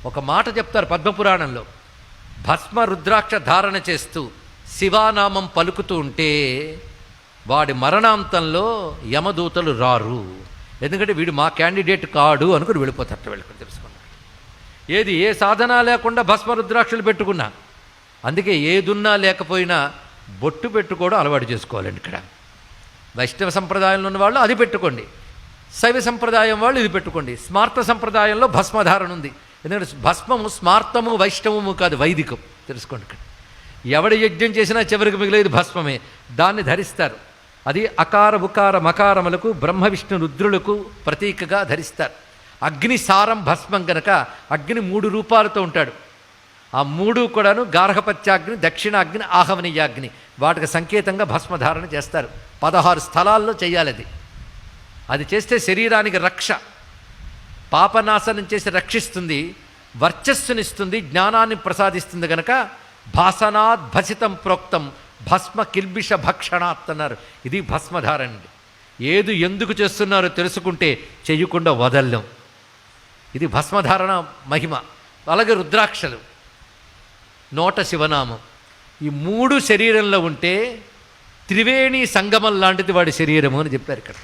ఒక మాట చెప్తారు పద్మపురాణంలో, భస్మ రుద్రాక్ష ధారణ చేస్తూ శివానామం పలుకుతూ ఉంటే వాడి మరణాంతంలో యమదూతలు రారు. ఎందుకంటే వీడు మా క్యాండిడేట్ కాడు అనుకుని వెళ్ళిపోతారట. వెళ్ళుకుని తెలుసుకున్నాడు. ఏది ఏ సాధన లేకుండా భస్మ రుద్రాక్షలు పెట్టుకున్నా, అందుకే ఏదున్నా లేకపోయినా బొట్టు పెట్టుకోవడం అలవాటు చేసుకోవాలండి. ఇక్కడ వైష్ణవ సంప్రదాయంలో ఉన్న వాళ్ళు అది పెట్టుకోండి, శైవ సంప్రదాయం వాళ్ళు ఇది పెట్టుకోండి. స్మార్త సంప్రదాయంలో భస్మధారణ ఉంది. ఎందుకంటే భస్మము స్మార్తము వైష్ణవము కాదు, వైదికం. తెలుసుకోండి. ఇక్కడ ఎవడి యజ్ఞం చేసినా చివరికి మిగిలేదు భస్మమే. దాన్ని ధరిస్తారు. అది అకార ఉకార మకారములకు బ్రహ్మ విష్ణు రుద్రులకు ప్రతీకగా ధరిస్తారు. అగ్ని సారం భస్మం కనుక అగ్ని 3 రూపాలతో ఉంటాడు. ఆ 3 కూడాను గార్హపత్యాగ్ని, దక్షిణాగ్ని, ఆహవనీయాగ్ని, వాటికి సంకేతంగా భస్మధారణ చేస్తారు. 16 స్థలాల్లో చేయాలి. అది చేస్తే శరీరానికి రక్ష, పాపనాశనం చేసి రక్షిస్తుంది, వర్చస్సునిస్తుంది, జ్ఞానాన్ని ప్రసాదిస్తుంది. కనుక భాసనాత్ భసితం ప్రోక్తం భస్మ కిల్బిష భక్షణాత్ అన్నారు. ఇది భస్మధారణ. ఏది ఎందుకు చేస్తున్నారో తెలుసుకుంటే చెయ్యకుండా వదల్లం. ఇది భస్మధారణ మహిమ. అలాగే రుద్రాక్షలు, నోట శివనామం, ఈ 3 శరీరంలో ఉంటే త్రివేణి సంగమం లాంటిది వాడి శరీరము అని చెప్పారు ఇక్కడ.